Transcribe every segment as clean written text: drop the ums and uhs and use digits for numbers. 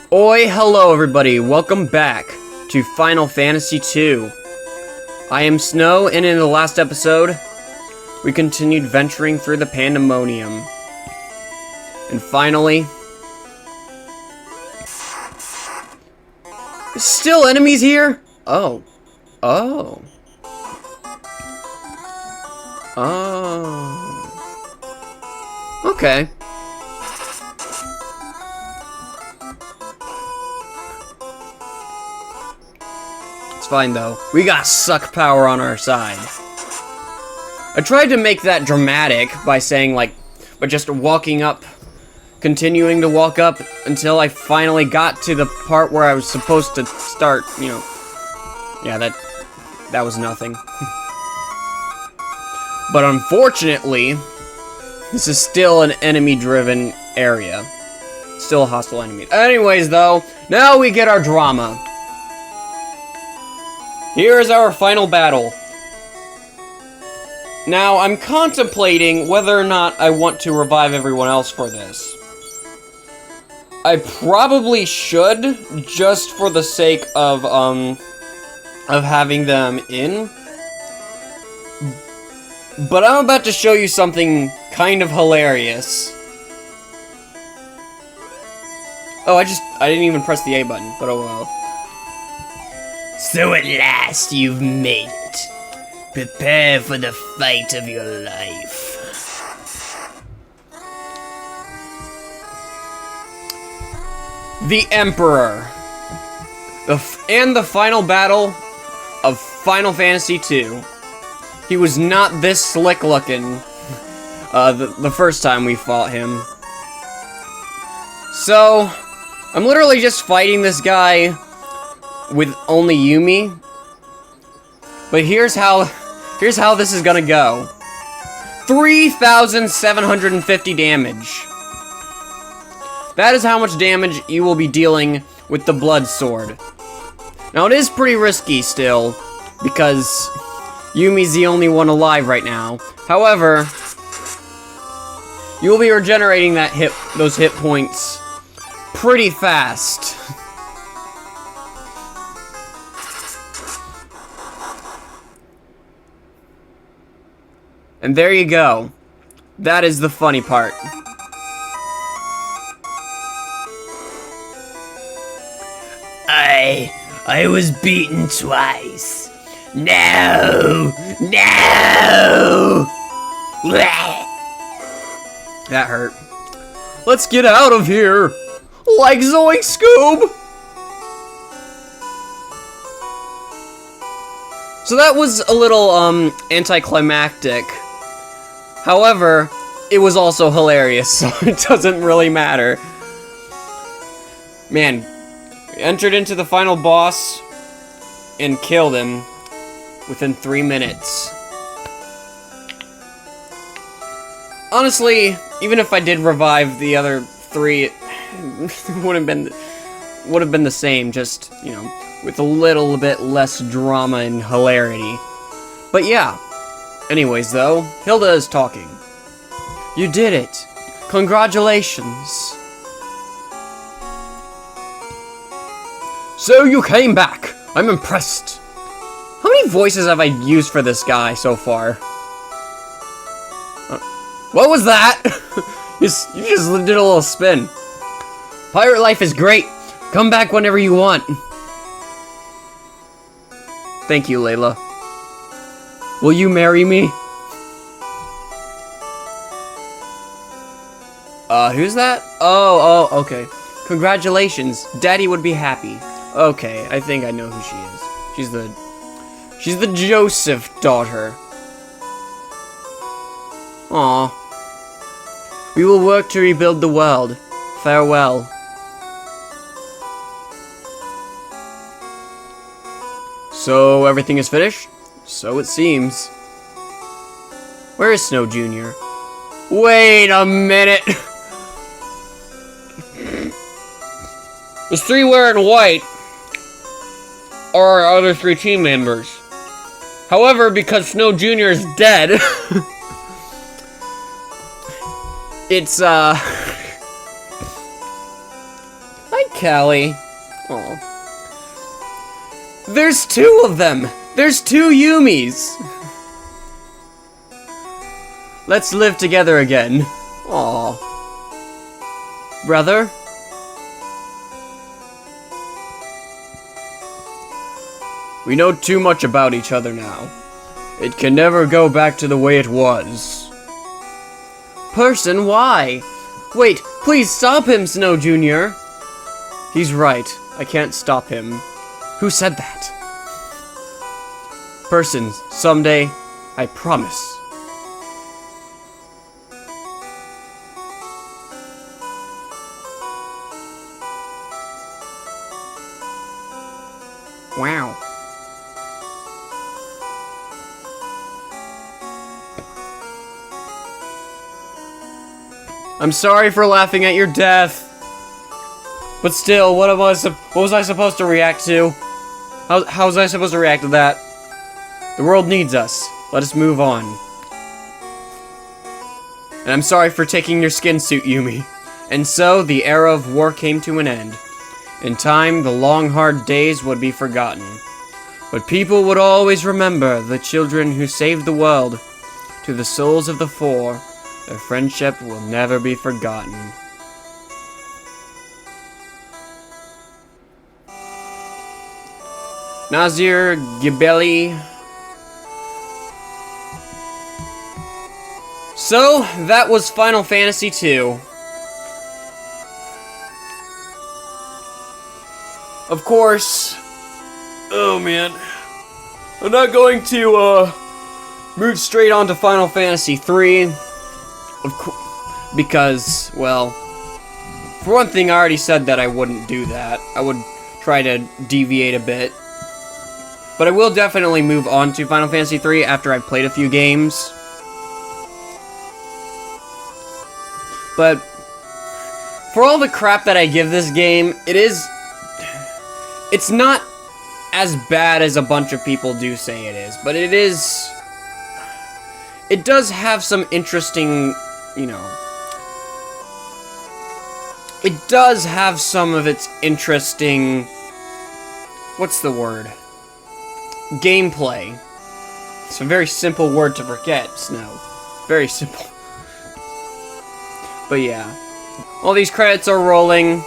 Oi, hello everybody, welcome back to Final Fantasy II. I am Snow, and in the last episode, we continued venturing through the pandemonium. And finally... there's still enemies here? Oh. Oh. Oh. Okay. Fine though. We got suck power on our side. I tried to make that dramatic by saying but just walking up, continuing to walk up until I finally got to the part where I was supposed to start, you know. Yeah, that was nothing. But unfortunately, this is still an enemy-driven area. Still a hostile enemy. Anyways though, now we get our drama. Here is our final battle. Now, I'm contemplating whether or not I want to revive everyone else for this. I probably should, just for the sake of having them in. But I'm about to show you something kind of hilarious. Oh, I didn't even press the A button, but oh well. So at last you've made it. Prepare for the fight of your life. The Emperor. And the final battle of Final Fantasy II. He was not this slick looking the first time we fought him. So, I'm literally just fighting this guy with only Yumi. But here's how this is gonna go. 3,750 damage. That is how much damage you will be dealing with the Blood Sword. Now it is pretty risky still, because Yumi's the only one alive right now. However, you will be regenerating those hit points pretty fast. And there you go. That is the funny part. I was beaten twice. No! No! That hurt. Let's get out of here! Like Zoink Scoob! So that was a little, anticlimactic. However, it was also hilarious, so it doesn't really matter. Man, we entered into the final boss and killed him within 3 minutes. Honestly, even if I did revive the other 3, it would have been the same, just, you know, with a little bit less drama and hilarity. But yeah. Anyways, though, Hilda is talking. You did it. Congratulations. So you came back. I'm impressed. How many voices have I used for this guy so far? What was that? You just did a little spin. Pirate life is great. Come back whenever you want. Thank you, Layla. Will you marry me? Who's that? Oh, okay. Congratulations. Daddy would be happy. Okay, I think I know who she is. She's the Joseph daughter. Aw. We will work to rebuild the world. Farewell. So, everything is finished? So it seems. Where is Snow Jr.? Wait a minute! The 3 wearing white are our other 3 team members. However, because Snow Jr. is dead, it's, I Callie. Aw. There's two of them! There's two Yumis! Let's live together again. Aw. Brother? We know too much about each other now. It can never go back to the way it was. Person, why? Wait, please stop him, Snow Jr. He's right. I can't stop him. Who said that? Person, someday, I promise. Wow. I'm sorry for laughing at your death. But still, what was I supposed to react to? How was I supposed to react to that? The world needs us. Let us move on. And I'm sorry for taking your skin suit, Yumi. And so, the era of war came to an end. In time, the long, hard days would be forgotten. But people would always remember the children who saved the world. To the souls of the four, their friendship will never be forgotten. Nazir Gibeli. So, that was Final Fantasy II. Of course. Oh man. I'm not going to move straight on to Final Fantasy III. Because, well, for one thing, I already said that I wouldn't do that. I would try to deviate a bit. But I will definitely move on to Final Fantasy III after I've played a few games. But for all the crap that I give this game, it's not as bad as a bunch of people do say it is, but it does have some interesting, you know, it does have some of its interesting, what's the word? Gameplay. It's a very simple word to forget, Snow. Very simple. But yeah, all these credits are rolling.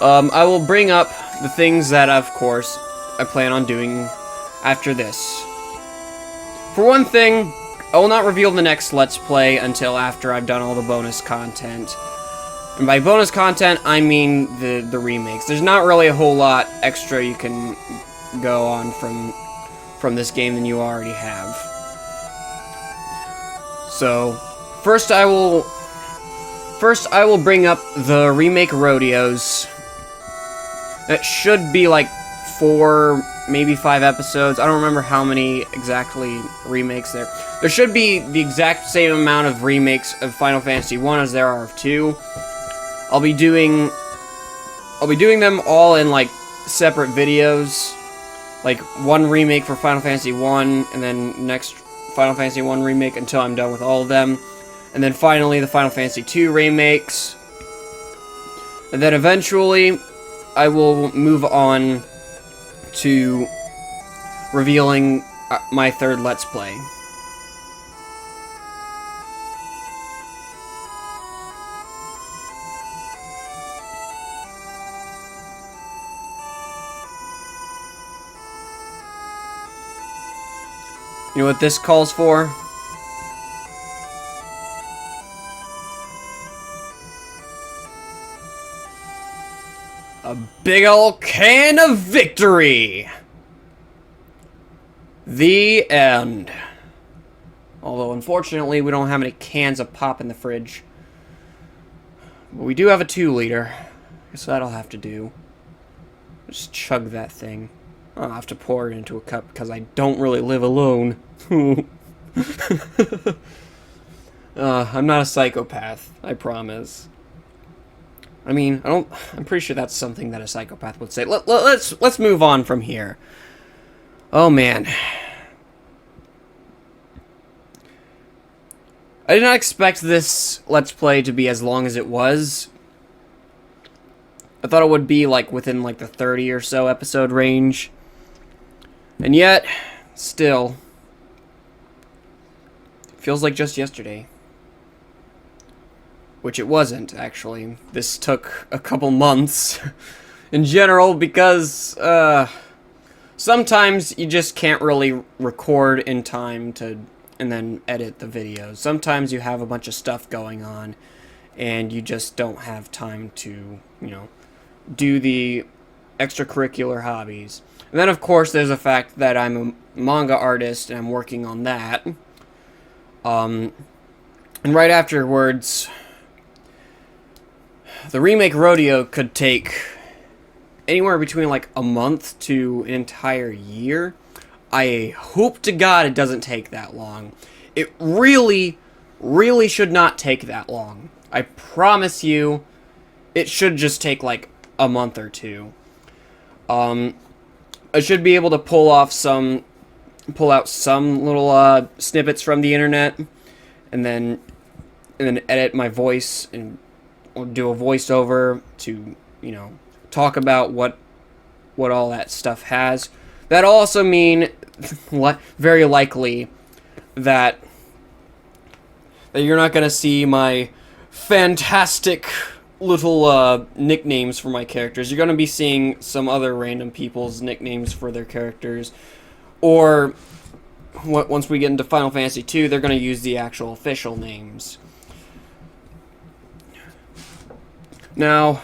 I will bring up the things that, of course, I plan on doing after this. For one thing, I will not reveal the next Let's Play until after I've done all the bonus content. And by bonus content, I mean the remakes. There's not really a whole lot extra you can go on from this game than you already have. So, First, I will bring up the remake rodeos. That should be like 4, maybe 5 episodes. I don't remember how many exactly remakes there. There should be the exact same amount of remakes of Final Fantasy 1 as there are of 2. I'll be doing them all in like separate videos. Like one remake for Final Fantasy 1 and then next Final Fantasy 1 remake until I'm done with all of them. And then finally, the Final Fantasy II remakes. And then eventually, I will move on to revealing my third Let's Play. You know what this calls for? A big ol' can of victory! The end. Although, unfortunately, we don't have any cans of pop in the fridge. But we do have a 2-liter. Guess that'll have to do. Just chug that thing. I'll have to pour it into a cup because I don't really live alone. I'm not a psychopath, I promise. I mean, I'm pretty sure that's something that a psychopath would say. Let's move on from here. Oh man. I did not expect this Let's Play to be as long as it was. I thought it would be like within like the 30 or so episode range. And yet, still, it feels like just yesterday. Which it wasn't, actually. This took a couple months in general because sometimes you just can't really record in time to and then edit the videos. Sometimes you have a bunch of stuff going on and you just don't have time to, do the extracurricular hobbies. And then, of course, there's the fact that I'm a manga artist and I'm working on that. And right afterwards, the remake rodeo could take anywhere between like a month to an entire year. I hope to God it doesn't take that long. It really, really should not take that long. I promise you, it should just take like a month or two. I should be able to pull out some little snippets from the internet, and then edit my voice and do a voiceover to talk about what all that stuff has. That'll also mean very likely that you're not gonna see my fantastic little nicknames for my characters. You're gonna be seeing some other random people's nicknames for their characters, or once we get into Final Fantasy II, they're gonna use the actual official names. Now,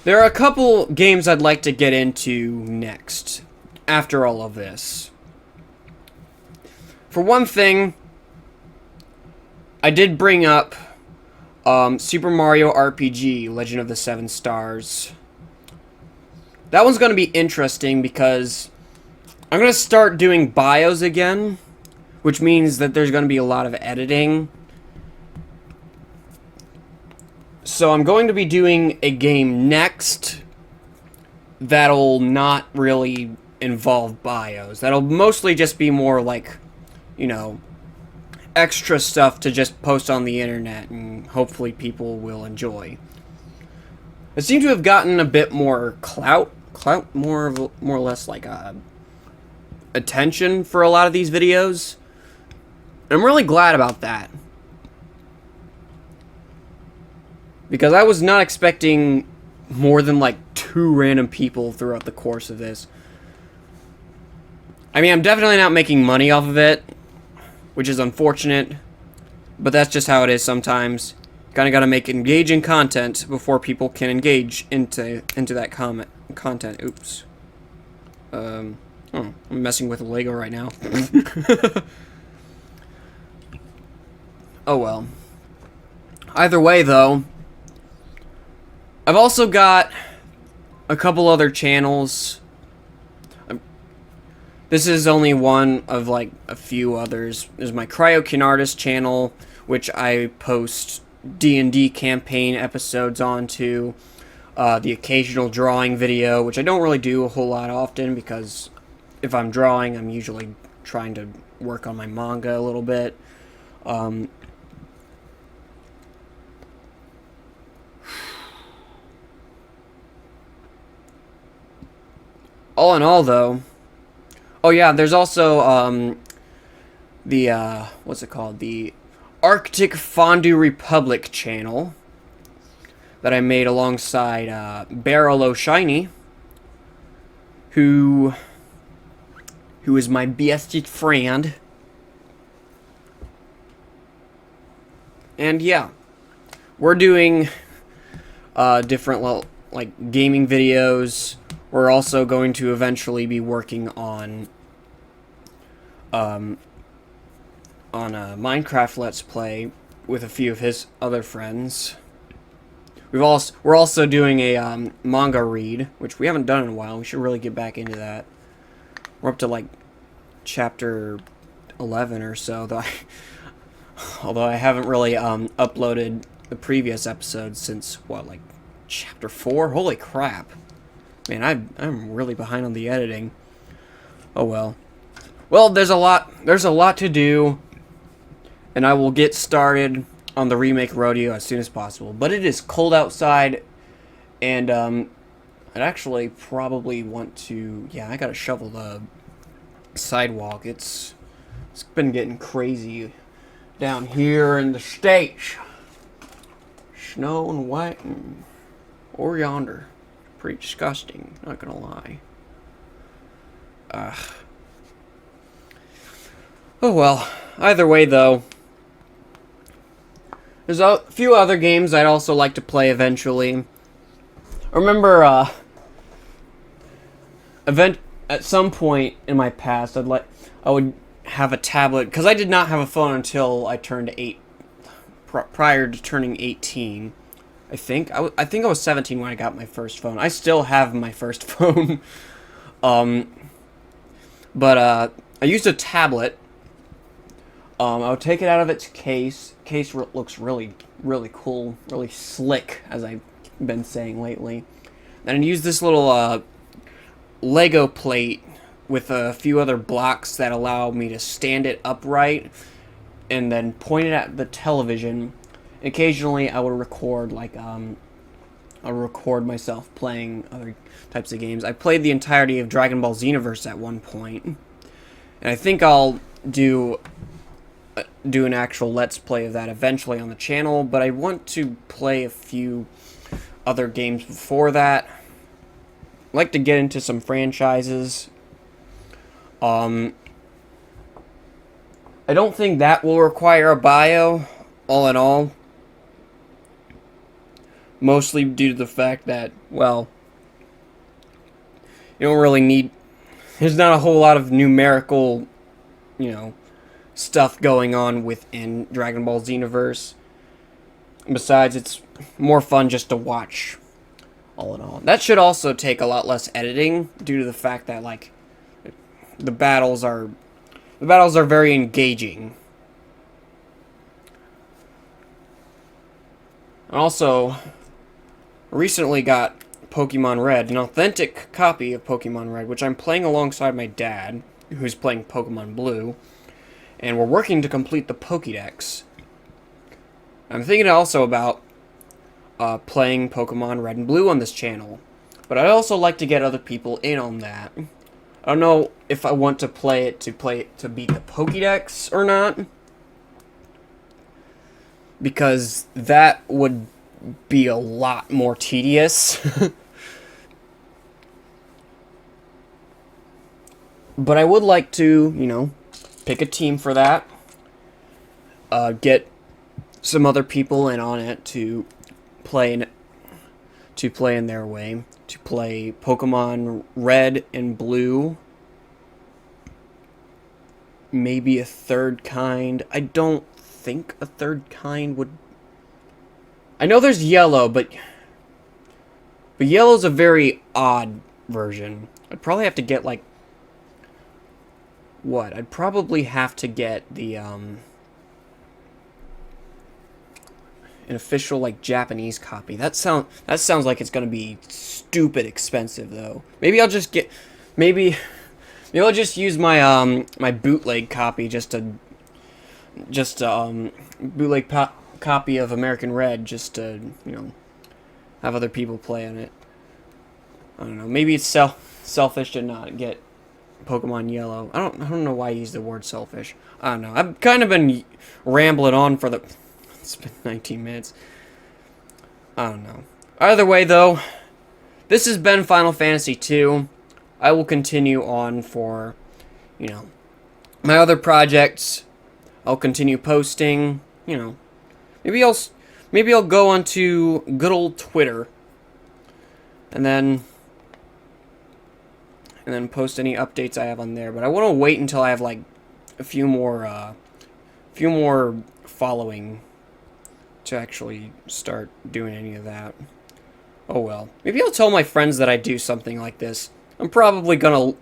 there are a couple games I'd like to get into next, after all of this. For one thing, I did bring up Super Mario RPG, Legend of the Seven Stars. That one's going to be interesting because I'm going to start doing bios again, which means that there's going to be a lot of editing. So I'm going to be doing a game next that'll not really involve bios. That'll mostly just be more like, extra stuff to just post on the internet and hopefully people will enjoy. I seem to have gotten a bit more clout, more or less like attention for a lot of these videos. I'm really glad about that. Because I was not expecting more than like 2 random people throughout the course of this. I mean, I'm definitely not making money off of it, which is unfortunate, but that's just how it is sometimes. Kinda gotta make engaging content before people can engage into that content. Oops. I'm messing with a Lego right now. Oh well. Either way, though, I've also got a couple other channels. This is only one of like a few others. There's my Cryokin Artist channel, which I post D&D campaign episodes onto. The occasional drawing video, which I don't really do a whole lot often because if I'm drawing, I'm usually trying to work on my manga a little bit. All in all, though, oh yeah, there's also the what's it called? The Arctic Fondue Republic channel that I made alongside Barrel O'Shiny, who is my bestest friend. And yeah, we're doing different like gaming videos. We're also going to eventually be working on a Minecraft Let's Play with a few of his other friends. We're also doing a manga read, which we haven't done in a while. We should really get back into that. We're up to like chapter 11 or so, though. Although I haven't really uploaded the previous episodes since like chapter 4. Holy crap! Man, I'm really behind on the editing. Oh well. Well, there's a lot to do, and I will get started on the remake rodeo as soon as possible. But it is cold outside, and I'd actually probably want to... Yeah, I gotta shovel the sidewalk. It's been getting crazy down here in the States. Snow and white and... Or yonder. Pretty disgusting, not gonna lie. Oh well. Either way, though, there's a few other games I'd also like to play eventually. I remember, at some point in my past, I would have a tablet, because I did not have a phone until I turned 8, prior to turning 18. I think I was 17 when I got my first phone. I still have my first phone. But I used a tablet. I would take it out of its case. Looks really, really cool, really slick, as I've been saying lately. Then I'd use this little Lego plate with a few other blocks that allow me to stand it upright, and then point it at the television. Occasionally, I would record, like, I'll record myself playing other types of games. I played the entirety of Dragon Ball Xenoverse at one point, and I think I'll do an actual Let's Play of that eventually on the channel, but I want to play a few other games before that. I'd like to get into some franchises. I don't think that will require a bio, all in all. Mostly due to the fact that, well, you don't really need... There's not a whole lot of numerical, stuff going on within Dragon Ball Xenoverse. Besides, it's more fun just to watch, all in all. That should also take a lot less editing, due to the fact that, like, the battles are very engaging. And also, recently got Pokemon Red, an authentic copy of Pokemon Red, which I'm playing alongside my dad, who's playing Pokemon Blue, and we're working to complete the Pokédex. I'm thinking also about playing Pokemon Red and Blue on this channel, but I'd also like to get other people in on that. I don't know if I want to play it to beat the Pokédex or not, because that would be a lot more tedious. But I would like to, pick a team for that. Get some other people in on it to play in their way. To play Pokemon Red and Blue. Maybe a third kind. I don't think a third kind would... I know there's Yellow, but Yellow's a very odd version. I'd probably have to get, like... What? I'd probably have to get the, an official, like, Japanese copy. That sounds like it's gonna be stupid expensive, though. Maybe I'll just get... Maybe I'll just use my, my bootleg copy, bootleg copy of American Red, just to, have other people play on it. I don't know. Maybe it's selfish to not get Pokemon Yellow. I don't know why I use the word selfish. I don't know. I've kind of been rambling on for the... It's been 19 minutes. I don't know. Either way, though, this has been Final Fantasy II. I will continue on for, my other projects. I'll continue posting, Maybe I'll go onto good old Twitter. And then post any updates I have on there. But I want to wait until I have, like, a few more following to actually start doing any of that. Oh well. Maybe I'll tell my friends that I do something like this. I'm probably gonna...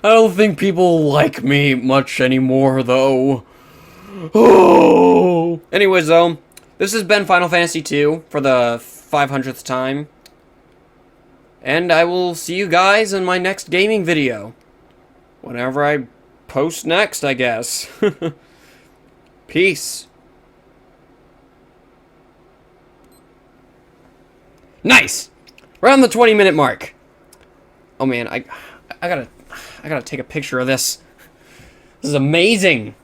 I don't think people like me much anymore, though. Oh! Anyways, though, this has been Final Fantasy II for the 500th time. And I will see you guys in my next gaming video. Whenever I post next, I guess. Peace. Nice! Around the 20-minute mark. Oh man, I gotta take a picture of this. This is amazing.